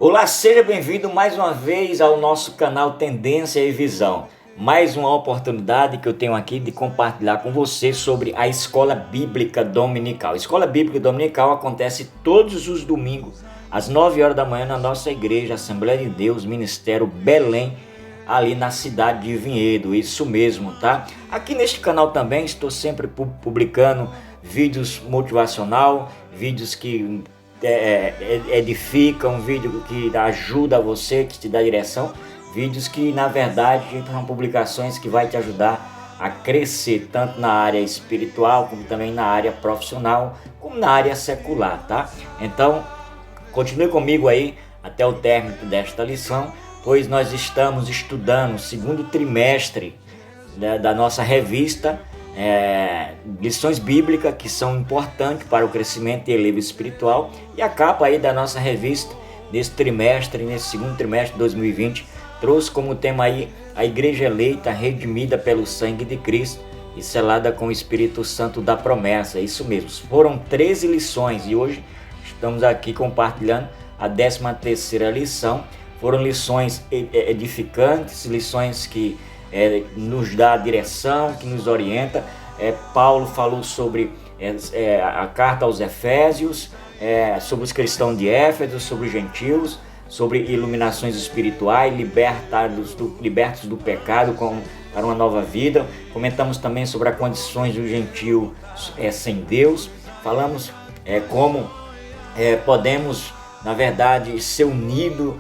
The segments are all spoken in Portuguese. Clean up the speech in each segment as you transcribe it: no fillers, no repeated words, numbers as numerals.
Olá, seja bem-vindo mais uma vez ao nosso canal Tendência e Visão. Mais uma oportunidade que eu tenho aqui de compartilhar com você sobre a Escola Bíblica Dominical. A Escola Bíblica Dominical acontece todos os domingos, às 9 horas da manhã, na nossa igreja, Assembleia de Deus, Ministério Belém, ali na cidade de Vinhedo, isso mesmo, tá? Aqui neste canal também estou sempre publicando vídeos motivacional, vídeos que edifica, um vídeo que ajuda você, que te dá direção, vídeos que na verdade são publicações que vai te ajudar a crescer tanto na área espiritual como também na área profissional, como na área secular, tá? Então continue comigo aí até o término desta lição, pois nós estamos estudando o segundo trimestre da nossa revista, lições bíblicas que são importantes para o crescimento e elevo espiritual. E a capa aí da nossa revista nesse trimestre, nesse segundo trimestre de 2020, trouxe como tema aí a igreja eleita, redimida pelo sangue de Cristo e selada com o Espírito Santo da promessa. Isso mesmo, foram 13 lições e hoje estamos aqui compartilhando a 13ª lição. Foram lições edificantes, lições que nos dá a direção, que nos orienta. Paulo falou sobre a carta aos Efésios, sobre os cristãos de Éfeso, sobre os gentios, sobre iluminações espirituais, libertos do pecado para uma nova vida. Comentamos também sobre as condições do gentio sem Deus. Falamos como podemos, na verdade, ser unidos.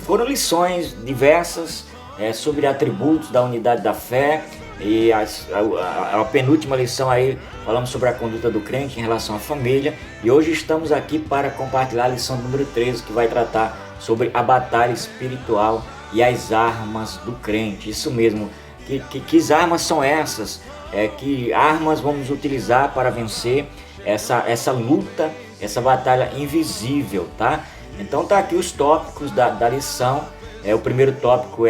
Foram lições diversas sobre atributos da unidade da fé, e a penúltima lição aí falamos sobre a conduta do crente em relação à família, e hoje estamos aqui para compartilhar a lição número 13, que vai tratar sobre a batalha espiritual e as armas do crente. Isso mesmo, que armas são essas? Que armas vamos utilizar para vencer essa luta, essa batalha invisível, tá? Então tá aqui os tópicos da lição. O primeiro tópico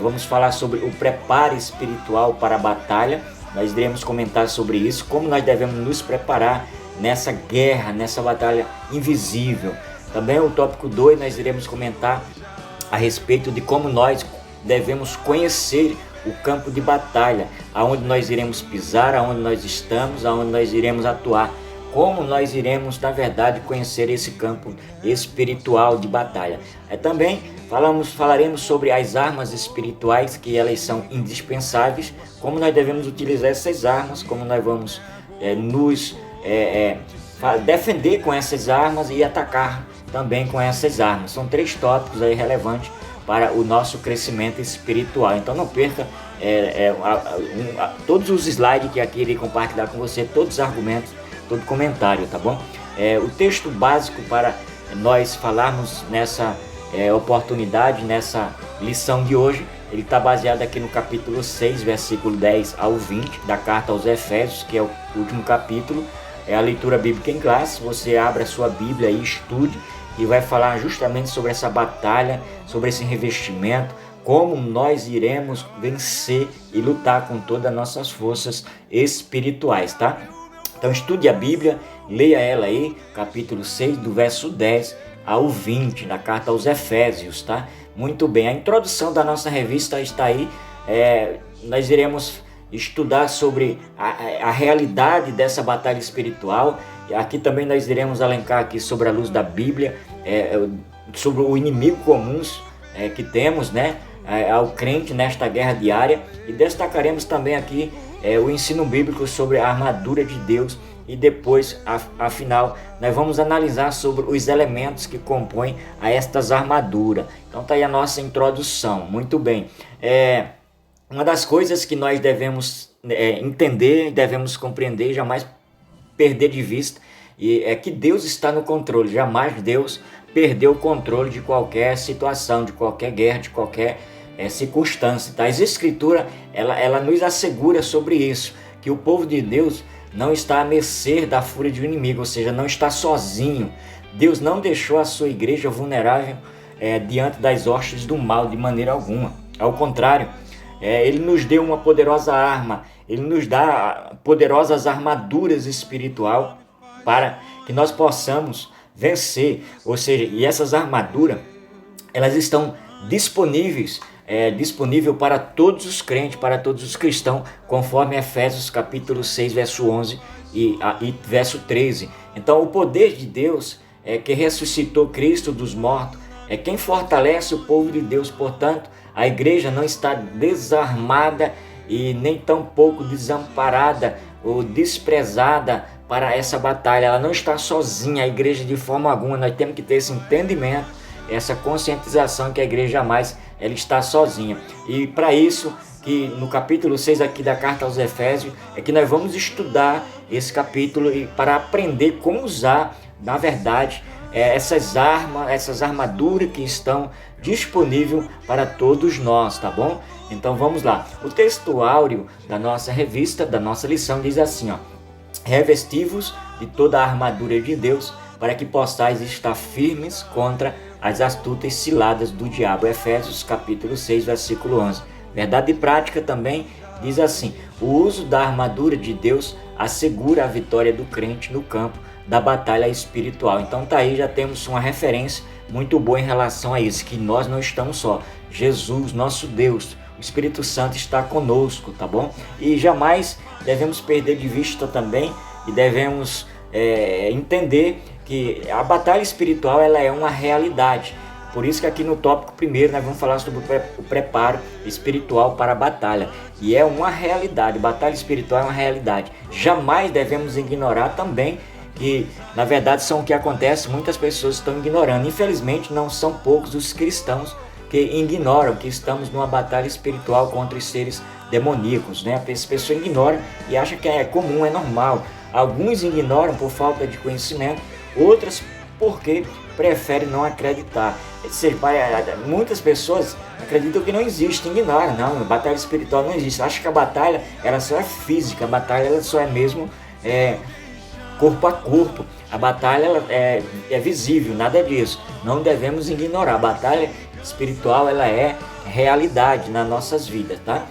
vamos falar sobre o preparo espiritual para a batalha. Nós iremos comentar sobre isso, como nós devemos nos preparar nessa guerra, nessa batalha invisível. Também o tópico 2, nós iremos comentar a respeito de como nós devemos conhecer o campo de batalha, aonde nós iremos pisar, aonde nós estamos, aonde nós iremos atuar. Como nós iremos, na verdade, conhecer esse campo espiritual de batalha. Também falaremos sobre as armas espirituais, que elas são indispensáveis, como nós devemos utilizar essas armas, como nós vamos nos defender com essas armas e atacar também com essas armas. São 3 tópicos aí relevantes para o nosso crescimento espiritual. Então não perca todos os slides que aqui irei compartilhar com você, todos os argumentos, todo comentário, tá bom? O texto básico para nós falarmos nessa oportunidade, nessa lição de hoje, ele está baseado aqui no capítulo 6, versículo 10 ao 20, da carta aos Efésios, que é o último capítulo. É a leitura bíblica em classe. Você abre a sua Bíblia e estude, e vai falar justamente sobre essa batalha, sobre esse revestimento, como nós iremos vencer e lutar com todas as nossas forças espirituais, tá? Então estude a Bíblia, leia ela aí, capítulo 6, do verso 10 ao 20, da carta aos Efésios, tá? Muito bem, a introdução da nossa revista está aí. Nós iremos estudar sobre a realidade dessa batalha espiritual. E aqui também nós iremos elencar aqui sobre a luz da Bíblia, sobre o inimigo comum que temos, né? Ao crente nesta guerra diária, e destacaremos também aqui o ensino bíblico sobre a armadura de Deus, e depois, afinal, nós vamos analisar sobre os elementos que compõem a estas armaduras. Então tá aí a nossa introdução. Muito bem. Uma das coisas que nós devemos entender, devemos compreender, jamais perder de vista, e é que Deus está no controle. Jamais Deus perdeu o controle de qualquer situação, de qualquer guerra, de qualquer circunstância, tá? As Escrituras, ela nos assegura sobre isso, que o povo de Deus não está à mercê da fúria do inimigo, ou seja, não está sozinho. Deus não deixou a sua igreja vulnerável diante das hostes do mal de maneira alguma. Ao contrário, Ele nos deu uma poderosa arma, Ele nos dá poderosas armaduras espirituais para que nós possamos vencer. Ou seja, e essas armaduras, elas estão disponível para todos os crentes, para todos os cristãos, conforme Efésios capítulo 6, verso 11 e verso 13. Então o poder de Deus que ressuscitou Cristo dos mortos é quem fortalece o povo de Deus. Portanto, a igreja não está desarmada e nem tampouco desamparada ou desprezada para essa batalha. Ela não está sozinha, a igreja, de forma alguma. Nós temos que ter esse entendimento, essa conscientização que a igreja jamais ela está sozinha. E para isso, que no capítulo 6 aqui da carta aos Efésios, é que nós vamos estudar esse capítulo e para aprender como usar, na verdade, essas armaduras que estão disponíveis para todos nós, tá bom? Então vamos lá. O texto áureo da nossa revista, da nossa lição, diz assim, ó: revesti-vos de toda a armadura de Deus, para que possais estar firmes contra as astutas ciladas do diabo. Efésios capítulo 6, versículo 11. Verdade e prática também diz assim: o uso da armadura de Deus assegura a vitória do crente no campo da batalha espiritual. Então tá aí, já temos uma referência muito boa em relação a isso, que nós não estamos só. Jesus, nosso Deus, o Espírito Santo está conosco, tá bom? E jamais devemos perder de vista também, e devemos entender que a batalha espiritual ela é uma realidade. Por isso que aqui no tópico primeiro nós vamos falar sobre o preparo espiritual para a batalha. E é uma realidade, batalha espiritual é uma realidade. Jamais devemos ignorar também que, na verdade, são o que acontece, muitas pessoas estão ignorando. Infelizmente, não são poucos os cristãos que ignoram que estamos numa batalha espiritual contra os seres demoníacos, né? As pessoas ignoram e acham que é comum, é normal. Alguns ignoram por falta de conhecimento, outras porque preferem não acreditar. Muitas pessoas acreditam que não existe, ignoram. Não, a batalha espiritual não existe. Acham que a batalha ela só é física, a batalha ela só é mesmo corpo a corpo. A batalha ela é visível, nada disso. Não devemos ignorar. A batalha espiritual ela é realidade nas nossas vidas, tá?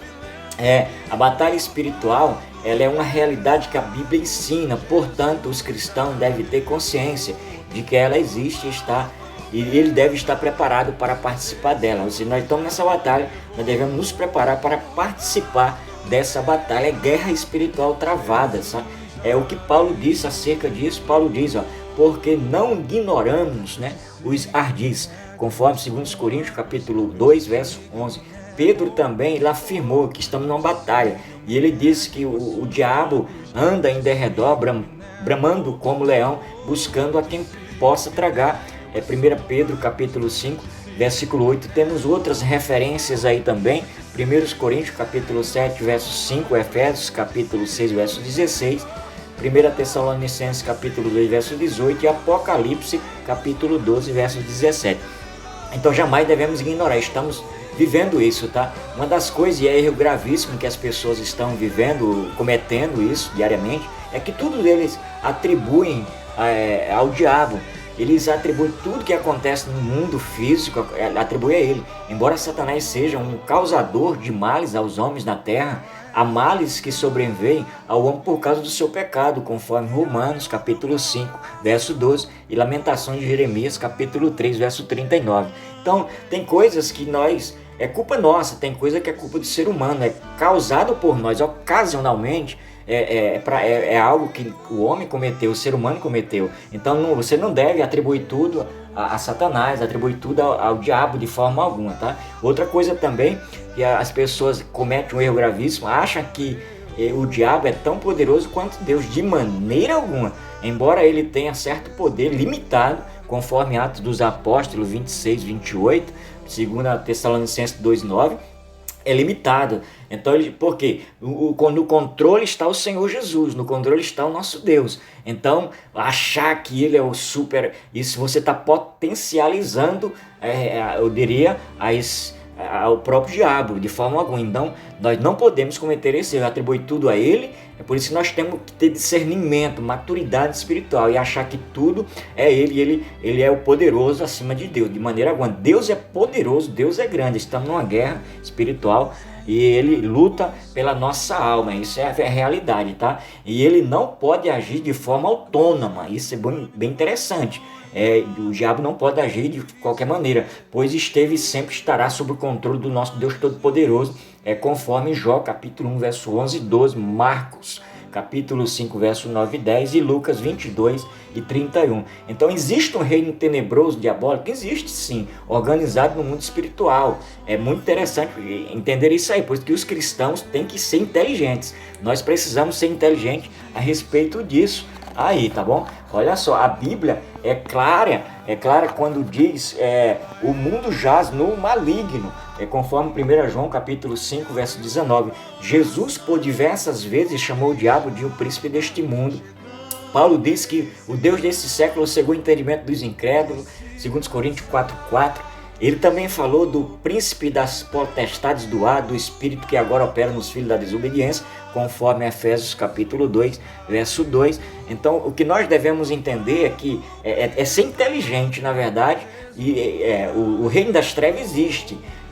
A batalha espiritual ela é uma realidade que a Bíblia ensina. Portanto, os cristãos devem ter consciência de que ela existe e ele deve estar preparado para participar dela. Se nós estamos nessa batalha, nós devemos nos preparar para participar dessa batalha. É guerra espiritual travada, sabe? É o que Paulo disse acerca disso. Paulo diz, porque não ignoramos, né, os ardis, conforme 2 Coríntios capítulo 2, verso 11. Pedro também ele afirmou que estamos numa batalha, e ele disse que o diabo anda em derredor, bramando como leão, buscando a quem possa tragar. 1 Pedro capítulo 5, versículo 8. Temos outras referências aí também: 1 Coríntios capítulo 7, verso 5, Efésios capítulo 6, verso 16, 1 Tessalonicenses capítulo 2, verso 18 e Apocalipse capítulo 12, verso 17. Então jamais devemos ignorar, estamos vivendo isso, tá? Uma das coisas, e é erro gravíssimo que as pessoas estão vivendo, cometendo isso diariamente, é que tudo eles atribuem ao diabo. Eles atribuem tudo que acontece no mundo físico, atribuem a ele. Embora Satanás seja um causador de males aos homens na terra, há males que sobrevêm ao homem por causa do seu pecado, conforme Romanos capítulo 5, verso 12 e Lamentações de Jeremias capítulo 3, verso 39. Então, tem coisas que é culpa nossa, tem coisa que é culpa do ser humano, é causado por nós ocasionalmente. É algo que o homem cometeu, o ser humano cometeu. Então você não deve atribuir tudo a Satanás, atribuir tudo ao diabo de forma alguma, tá? Outra coisa também, que as pessoas cometem um erro gravíssimo, acham que o diabo é tão poderoso quanto Deus. De maneira alguma. Embora ele tenha certo poder limitado, conforme Atos dos Apóstolos 26, 28, 2 Tessalonicenses 2, 9, é limitado. Então, por quê? No controle está o Senhor Jesus, no controle está o nosso Deus. Então, achar que ele é o super, isso você está potencializando, eu diria, ao próprio diabo, de forma alguma. Então, nós não podemos cometer esse erro, atribuir tudo a ele. É por isso que nós temos que ter discernimento, maturidade espiritual e achar que tudo é ele é o poderoso acima de Deus. De maneira alguma, Deus é poderoso, Deus é grande. Estamos numa guerra espiritual e ele luta pela nossa alma, isso é a realidade, tá? E ele não pode agir de forma autônoma, isso é bem interessante. O diabo não pode agir de qualquer maneira, pois esteve e sempre estará sob o controle do nosso Deus Todo-Poderoso, conforme Jó capítulo 1, verso 11 e 12, Marcos capítulo 5, verso 9 e 10 e Lucas 22 e 31. Então existe um reino tenebroso, diabólico? Existe sim, organizado no mundo espiritual. É muito interessante entender isso aí, pois que os cristãos têm que ser inteligentes. Nós precisamos ser inteligentes a respeito disso. Aí, tá bom? Olha só, a Bíblia é clara quando diz o mundo jaz no maligno, conforme 1 João capítulo 5, verso 19. Jesus por diversas vezes chamou o diabo de o príncipe deste mundo. Paulo diz que o Deus desse século cegou o entendimento dos incrédulos, 2 Coríntios 4,4. Ele também falou do príncipe das potestades do ar, do espírito que agora opera nos filhos da desobediência, conforme Efésios capítulo 2, verso 2. Então, o que nós devemos entender é que é ser inteligente, na verdade, e o reino das trevas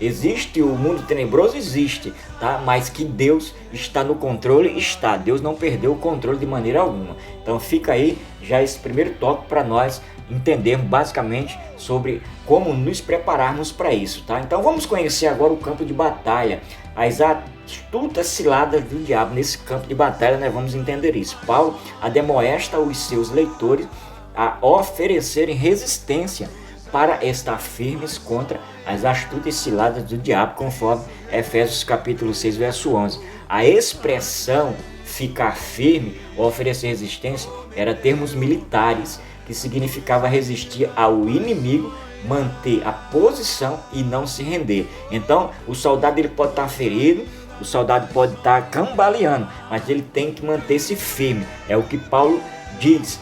existe, o mundo tenebroso existe, tá? Mas que Deus está no controle, está. Deus não perdeu o controle de maneira alguma. Então fica aí já esse primeiro toque para nós entendermos basicamente sobre como nos prepararmos para isso, tá? Então vamos conhecer agora o campo de batalha, as astutas ciladas do diabo. Nesse campo de batalha nós vamos entender isso. Paulo admoesta os seus leitores a oferecerem resistência para estar firmes contra as astutas ciladas do diabo, conforme Efésios capítulo 6, verso 11. A expressão ficar firme ou oferecer resistência era termos militares, que significava resistir ao inimigo, manter a posição e não se render. Então, o soldado ele pode estar ferido, o soldado pode estar cambaleando, mas ele tem que manter-se firme. É o que Paulo diz,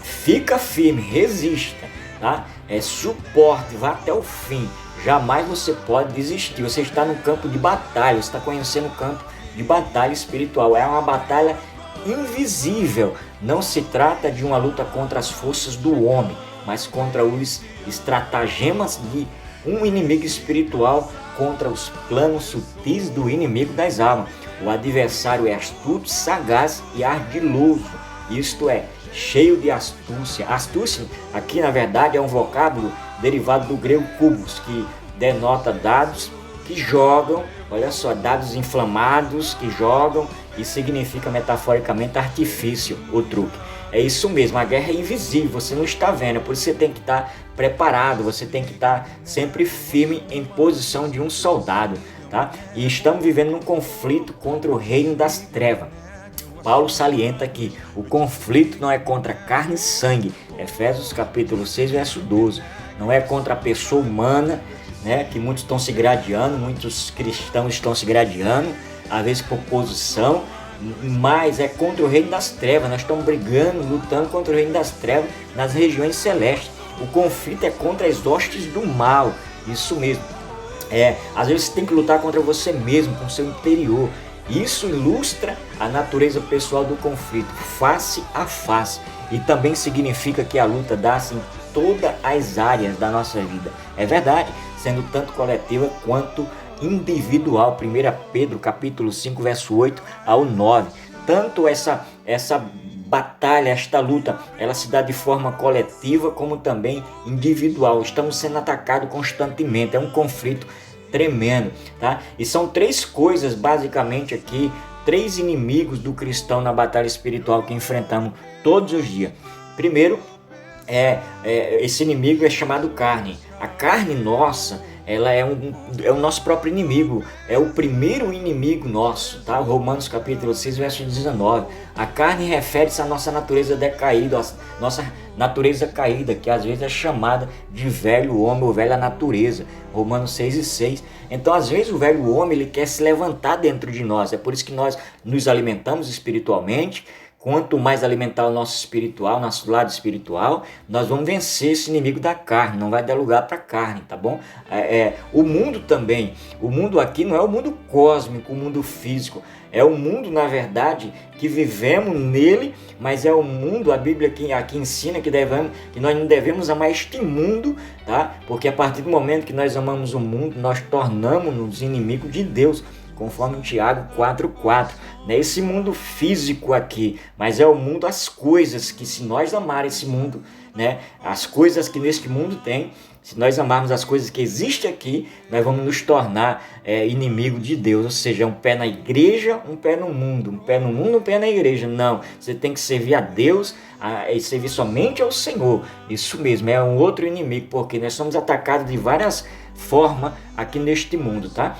fica firme, resista, tá? Suporte, vá até o fim. Jamais você pode desistir. Você está no campo de batalha, você está conhecendo o campo de batalha espiritual. É uma batalha invisível. Não se trata de uma luta contra as forças do homem, mas contra os estratagemas de um inimigo espiritual, contra os planos sutis do inimigo das almas. O adversário é astuto, sagaz e ardiloso, isto é, cheio de astúcia. Astúcia aqui na verdade é um vocábulo derivado do grego kubos, que denota dados que jogam, olha só, dados inflamados que jogam, e significa metaforicamente artifício, o truque. É isso mesmo, a guerra é invisível, você não está vendo, por isso você tem que estar preparado, você tem que estar sempre firme em posição de um soldado, tá? E estamos vivendo um conflito contra o reino das trevas. Paulo salienta que o conflito não é contra carne e sangue, Efésios capítulo 6, verso 12, não é contra a pessoa humana, né, que muitos estão se gradeando, muitos cristãos estão se gradeando, às vezes por posição, mas é contra o reino das trevas. Nós estamos brigando, lutando contra o reino das trevas nas regiões celestes. O conflito é contra as hostes do mal, isso mesmo. Às vezes você tem que lutar contra você mesmo, com o seu interior. Isso ilustra a natureza pessoal do conflito, face a face, e também significa que a luta dá-se em todas as áreas da nossa vida. É verdade, sendo tanto coletiva quanto individual. 1 Pedro capítulo 5, verso 8 ao 9. Tanto essa batalha, esta luta, ela se dá de forma coletiva como também individual. Estamos sendo atacados constantemente, é um conflito tremendo, tá? E são três coisas basicamente aqui, três inimigos do cristão na batalha espiritual que enfrentamos todos os dias. Primeiro, esse inimigo é chamado carne. A carne nossa, ela é o nosso próprio inimigo, é o primeiro inimigo nosso, tá? Romanos capítulo 6, verso 19. A carne refere-se à nossa natureza decaída, nossa natureza caída, que às vezes é chamada de velho homem ou velha natureza, Romanos 6 e 6. Então às vezes o velho homem ele quer se levantar dentro de nós, é por isso que nós nos alimentamos espiritualmente quanto mais alimentar o nosso espiritual, nosso lado espiritual, nós vamos vencer esse inimigo da carne, não vai dar lugar para a carne, tá bom? O mundo também, o mundo aqui não é o mundo cósmico, o mundo físico, é o mundo, na verdade, que vivemos nele, mas é o mundo, a Bíblia aqui ensina que nós não devemos amar este mundo, tá? Porque a partir do momento que nós amamos o mundo, nós tornamos-nos inimigos de Deus, conforme Tiago 4,4. Não é esse mundo físico aqui, mas é o mundo, as coisas que, se nós amarmos esse mundo, né, as coisas que neste mundo tem, se nós amarmos as coisas que existem aqui, nós vamos nos tornar inimigo de Deus, ou seja, um pé na igreja, um pé no mundo, um pé na igreja. Não, você tem que servir a Deus e servir somente ao Senhor. Isso mesmo, é um outro inimigo, porque nós somos atacados de várias formas aqui neste mundo, tá?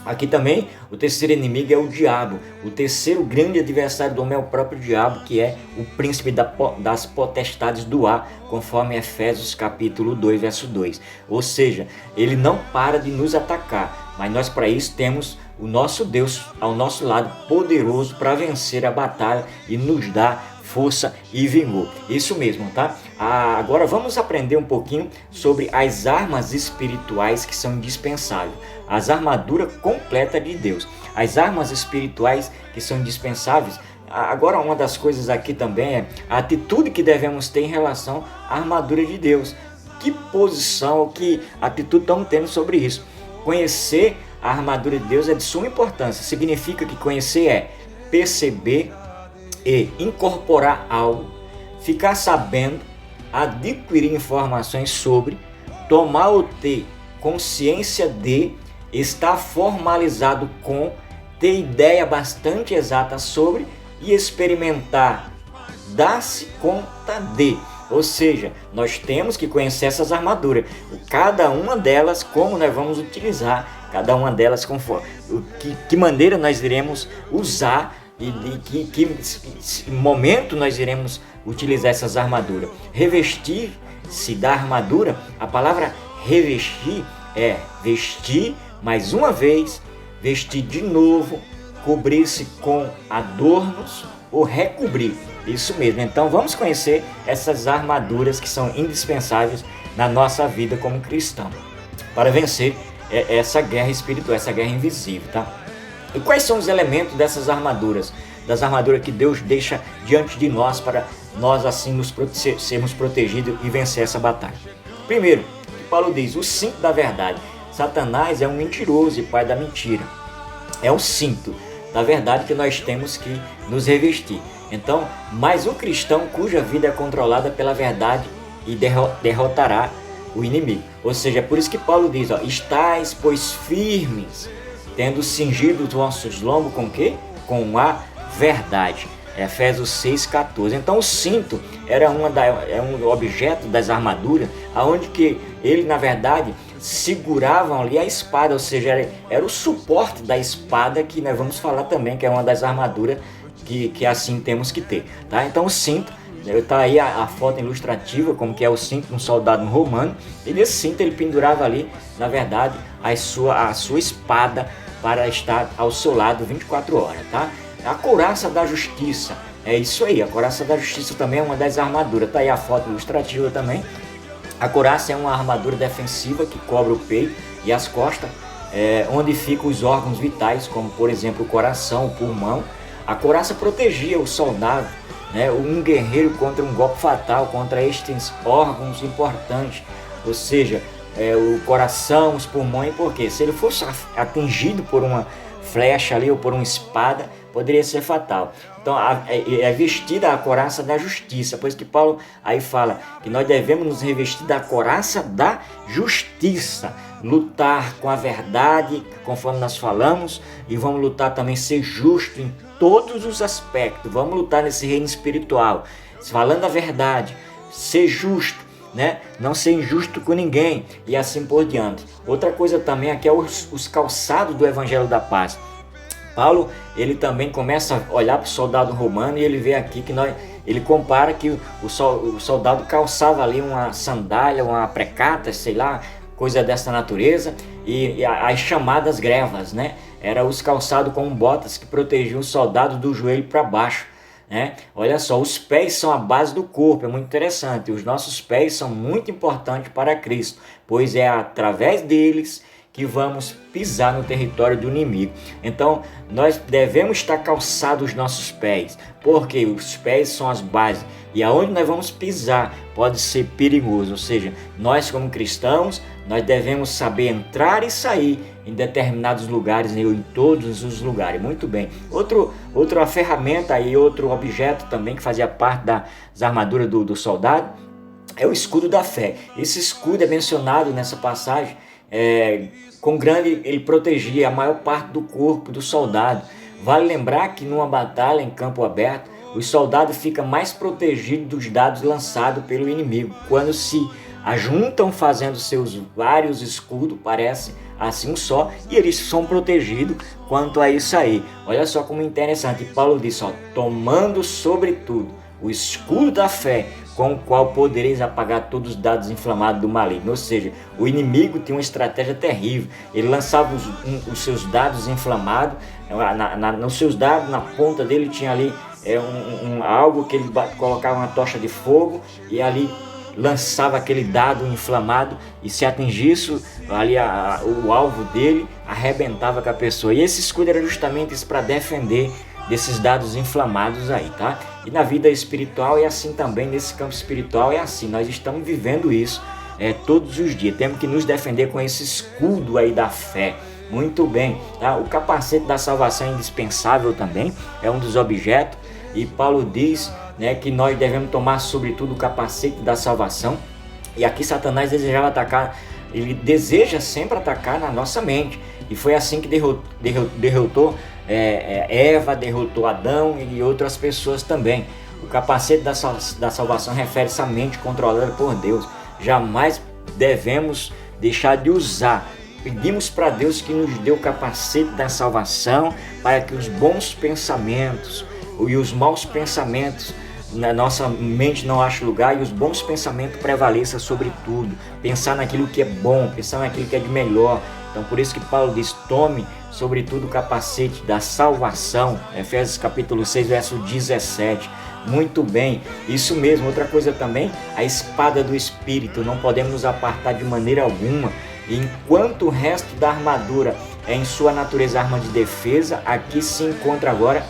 Aqui também o terceiro inimigo é o diabo. O terceiro grande adversário do homem é o próprio diabo, que é o príncipe das potestades do ar, conforme Efésios capítulo 2, verso 2. Ou seja, ele não para de nos atacar, mas nós para isso temos o nosso Deus ao nosso lado, poderoso para vencer a batalha e nos dar força e vigor. Isso mesmo, tá? Agora vamos aprender um pouquinho sobre as armas espirituais que são indispensáveis. As armaduras completas de Deus. As armas espirituais que são indispensáveis. Agora, uma das coisas aqui também é a atitude que devemos ter em relação à armadura de Deus. Que posição, que atitude estamos tendo sobre isso? Conhecer a armadura de Deus é de suma importância. Significa que conhecer é perceber e incorporar algo, ficar sabendo, adquirir informações sobre, tomar ou ter consciência de, estar formalizado com, ter ideia bastante exata sobre e experimentar, dar-se conta de. Ou seja, nós temos que conhecer essas armaduras, cada uma delas, como nós vamos utilizar, cada uma delas, conforme, que maneira nós iremos usar e que momento nós iremos utilizar essas armaduras. Revestir-se da armadura, a palavra revestir é vestir mais uma vez, vestir de novo, cobrir-se com adornos ou recobrir. Isso mesmo. Então vamos conhecer essas armaduras que são indispensáveis na nossa vida como cristão, para vencer essa guerra espiritual, essa guerra invisível, tá? E quais são os elementos dessas armaduras? Das armaduras que Deus deixa diante de nós para nós assim sermos protegidos e vencer essa batalha. Primeiro, Paulo diz, o cinto da verdade. Satanás é um mentiroso e pai da mentira. É o cinto da verdade que nós temos que nos revestir. Então, mas o cristão cuja vida é controlada pela verdade e derrotará o inimigo. Ou seja, é por isso que Paulo diz, estais, pois, firmes, tendo cingido os vossos lombos com o quê? Com a verdade. Efésios 6,14. Então o cinto era um objeto das armaduras, onde que ele, na verdade, seguravam ali a espada, ou seja, era o suporte da espada, que nós vamos falar também, que é uma das armaduras que assim temos que ter, tá? Então o cinto, está aí a foto ilustrativa, como que é o cinto de um soldado romano, e nesse cinto ele pendurava ali, na verdade, a sua espada para estar ao seu lado 24 horas, tá? A couraça da justiça, é isso aí, a couraça da justiça também é uma das armaduras, tá aí a foto ilustrativa também. A couraça é uma armadura defensiva que cobre o peito e as costas, onde ficam os órgãos vitais, como por exemplo o coração, o pulmão. A couraça protegia o soldado, né, um guerreiro contra um golpe fatal, contra estes órgãos importantes, ou seja, o coração, os pulmões, porque se ele fosse atingido por uma flecha ali ou por uma espada, poderia ser fatal. Então é vestida a couraça da justiça, pois que Paulo aí fala que nós devemos nos revestir da couraça da justiça, lutar com a verdade, conforme nós falamos, e vamos lutar também ser justo em todos os aspectos. Vamos lutar nesse reino espiritual, falando a verdade, ser justo, né? Não ser injusto com ninguém e assim por diante. Outra coisa também aqui é os calçados do Evangelho da Paz. Paulo, ele também começa a olhar para o soldado romano e ele vê aqui que ele compara que o soldado calçava ali uma sandália, uma precata, sei lá, coisa dessa natureza, e as chamadas grevas, né? Era os calçados com botas que protegiam o soldado do joelho para baixo. né? Olha só, os pés são a base do corpo, é muito interessante. Os nossos pés são muito importantes para Cristo, pois é através deles que vamos pisar no território do inimigo. Então, nós devemos estar calçados os nossos pés, porque os pés são as bases, e aonde nós vamos pisar pode ser perigoso. Ou seja, nós como cristãos, nós devemos saber entrar e sair em determinados lugares, ou em todos os lugares. Muito bem. Outra ferramenta e outro objeto também que fazia parte das armaduras do soldado é o escudo da fé. Esse escudo é mencionado nessa passagem. Ele protegia a maior parte do corpo do soldado. Vale lembrar que numa batalha em campo aberto, o soldado fica mais protegido dos dardos lançados pelo inimigo. Quando se ajuntam fazendo seus vários escudos, parece assim um só, e eles são protegidos quanto a isso aí. Olha só como interessante, Paulo diz, tomando sobretudo o escudo da fé, com o qual podereis apagar todos os dardos inflamados do maligno. Ou seja, o inimigo tinha uma estratégia terrível. Ele lançava os seus dardos inflamados, nos seus dardos, na ponta dele tinha ali algo que ele colocava uma tocha de fogo e ali lançava aquele dardo inflamado, e se atingisse ali o alvo dele, arrebentava com a pessoa. E esse escudo era justamente isso, para defender desses dardos inflamados aí, tá? E na vida espiritual é assim também, nesse campo espiritual é assim, nós estamos vivendo isso todos os dias, temos que nos defender com esse escudo aí da fé. Muito bem, tá? O capacete da salvação é indispensável também, é um dos objetos, e Paulo diz, né, que nós devemos tomar sobretudo o capacete da salvação. E aqui Satanás desejava atacar, ele deseja sempre atacar na nossa mente, e foi assim que derrotou Eva, derrotou Adão e outras pessoas também. O capacete da salvação refere-se à mente controlada por Deus. Jamais devemos deixar de usar. Pedimos para Deus que nos dê o capacete da salvação, para que os bons pensamentos e os maus pensamentos na nossa mente não achem lugar, e os bons pensamentos prevaleçam sobre tudo. Pensar naquilo que é bom, pensar naquilo que é de melhor. Então por isso que Paulo diz, tome sobretudo o capacete da salvação, Efésios capítulo 6, verso 17. Muito bem, isso mesmo. Outra coisa também, a espada do Espírito, não podemos nos apartar de maneira alguma. E enquanto o resto da armadura é em sua natureza arma de defesa, aqui se encontra agora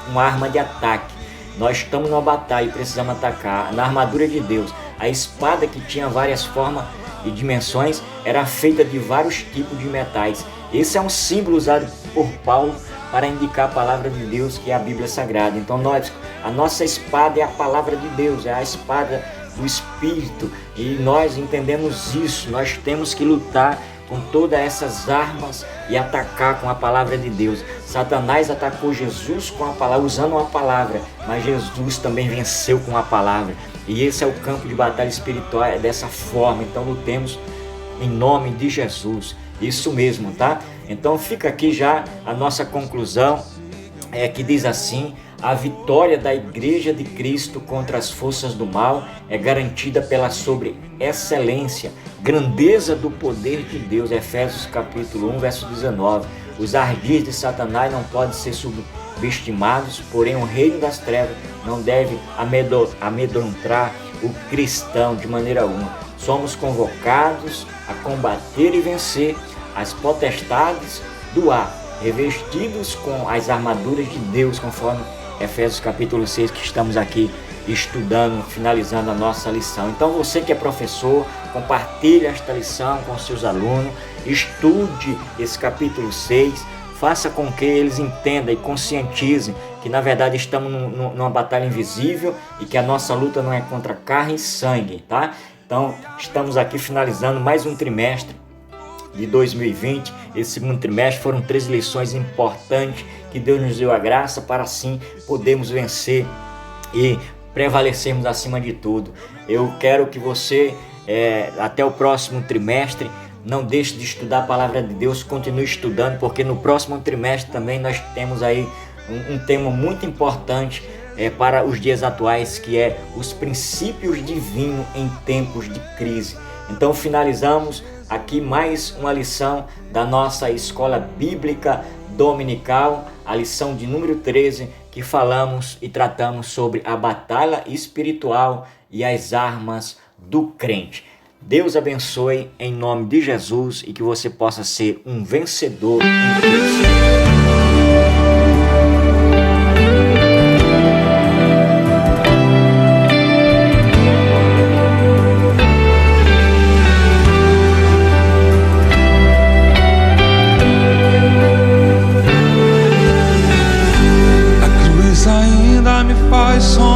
uma arma de ataque. Nós estamos numa batalha e precisamos atacar. Na armadura de Deus, a espada, que tinha várias formas e dimensões, era feita de vários tipos de metais. Esse é um símbolo usado por Paulo para indicar a palavra de Deus, que é a Bíblia Sagrada. Então a nossa espada é a palavra de Deus, é a espada do Espírito, e nós entendemos isso. Nós temos que lutar com todas essas armas e atacar com a palavra de Deus. Satanás atacou Jesus com a palavra, usando uma palavra, mas Jesus também venceu com a palavra. E esse é o campo de batalha espiritual, é dessa forma. Então lutemos em nome de Jesus. Isso mesmo, tá? Então fica aqui já a nossa conclusão, que diz assim: a vitória da Igreja de Cristo contra as forças do mal é garantida pela sobreexcelência, grandeza do poder de Deus. Efésios capítulo 1, verso 19. Os ardis de Satanás não podem ser subestimados, porém o reino das trevas não deve amedrontar o cristão de maneira alguma. Somos convocados a combater e vencer as potestades do ar, revestidos com as armaduras de Deus, conforme Efésios capítulo 6, que estamos aqui estudando, finalizando a nossa lição. Então você que é professor, compartilhe esta lição com seus alunos, estude esse capítulo 6, faça com que eles entendam e conscientizem que na verdade estamos numa batalha invisível e que a nossa luta não é contra carne e sangue, tá? Então estamos aqui finalizando mais um trimestre de 2020, esse segundo trimestre. Foram 3 lições importantes que Deus nos deu a graça para assim podermos vencer e prevalecermos acima de tudo. Eu quero que você, até o próximo trimestre, não deixe de estudar a palavra de Deus, continue estudando, porque no próximo trimestre também nós temos aí um tema muito importante para os dias atuais, que é os princípios divinos em tempos de crise. Então finalizamos aqui mais uma lição da nossa escola bíblica dominical, a lição de número 13, que falamos e tratamos sobre a batalha espiritual e as armas do crente. Deus abençoe em nome de Jesus e que você possa ser um vencedor em Cristo. Ainda me faz sonhar.